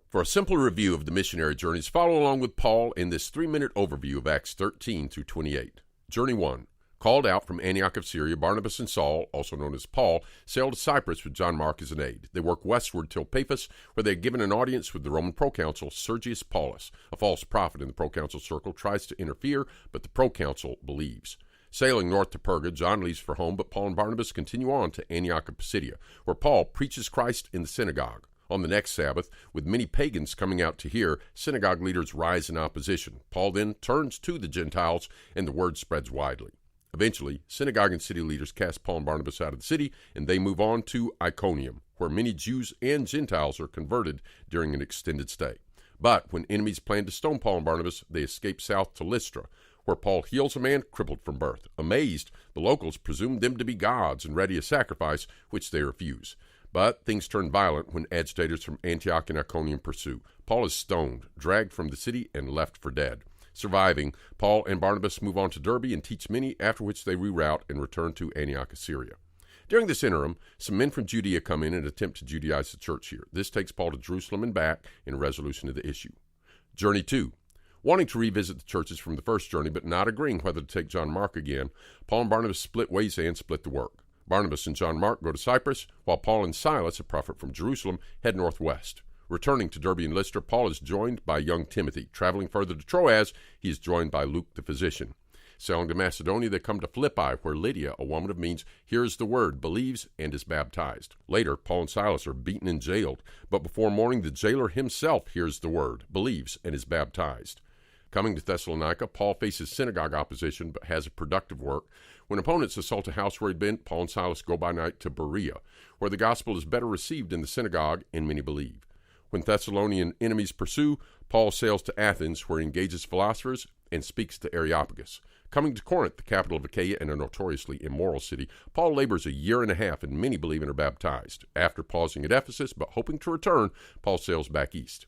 For a simple review of the missionary journeys, follow along with Paul in this 3-minute overview of Acts 13 through 28. Journey 1. Called out from Antioch of Syria, Barnabas and Saul, also known as Paul, sailed to Cyprus with John Mark as an aide. They worked westward till Paphos, where they had given an audience with the Roman proconsul Sergius Paulus. A false prophet in the proconsul circle tries to interfere, but the proconsul believes. Sailing north to Perga, John leaves for home, but Paul and Barnabas continue on to Antioch of Pisidia, where Paul preaches Christ in the synagogue. On the next Sabbath, with many pagans coming out to hear, synagogue leaders rise in opposition. Paul then turns to the Gentiles, and the word spreads widely. Eventually, synagogue and city leaders cast Paul and Barnabas out of the city, and they move on to Iconium, where many Jews and Gentiles are converted during an extended stay. But when enemies plan to stone Paul and Barnabas, they escape south to Lystra, where Paul heals a man crippled from birth. Amazed, the locals presume them to be gods and ready a sacrifice, which they refuse. But things turn violent when agitators from Antioch and Iconium pursue. Paul is stoned, dragged from the city, and left for dead. Surviving, Paul and Barnabas move on to Derbe and teach many, after which they reroute and return to Antioch of Syria. During this interim, some men from Judea come in and attempt to Judaize the church here. This takes Paul to Jerusalem and back in a resolution of the issue. Journey 2. Wanting to revisit the churches from the first journey, but not agreeing whether to take John Mark again, Paul and Barnabas split ways and split the work. Barnabas and John Mark go to Cyprus, while Paul and Silas, a prophet from Jerusalem, head northwest. Returning to Derbe and Lystra, Paul is joined by young Timothy. Traveling further to Troas, he is joined by Luke the physician. Sailing to Macedonia, they come to Philippi, where Lydia, a woman of means, hears the word, believes, and is baptized. Later, Paul and Silas are beaten and jailed, but before morning, the jailer himself hears the word, believes, and is baptized. Coming to Thessalonica, Paul faces synagogue opposition, but has a productive work. When opponents assault a house where he'd been, Paul and Silas go by night to Berea, where the gospel is better received in the synagogue, and many believe. When Thessalonian enemies pursue, Paul sails to Athens, where he engages philosophers and speaks to Areopagus. Coming to Corinth, the capital of Achaia and a notoriously immoral city, Paul labors a year and a half, and many believe and are baptized. After pausing at Ephesus, but hoping to return, Paul sails back east.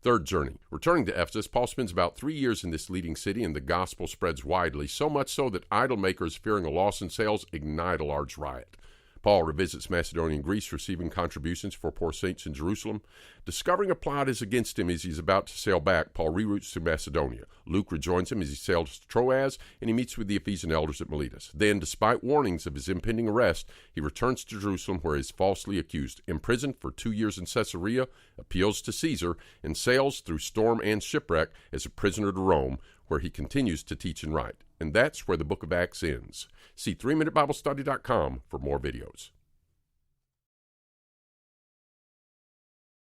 Third journey. Returning to Ephesus, Paul spends about 3 years in this leading city, and the gospel spreads widely, so much so that idol makers, fearing a loss in sales, ignite a large riot. Paul revisits Macedonia and Greece, receiving contributions for poor saints in Jerusalem. Discovering a plot is against him as he's about to sail back, Paul reroutes to Macedonia. Luke rejoins him as he sails to Troas, and he meets with the Ephesian elders at Miletus. Then, despite warnings of his impending arrest, he returns to Jerusalem, where he is falsely accused. Imprisoned for 2 years in Caesarea, appeals to Caesar, and sails through storm and shipwreck as a prisoner to Rome, where he continues to teach and write. And that's where the book of Acts ends. See 3MinuteBibleStudy.com for more videos.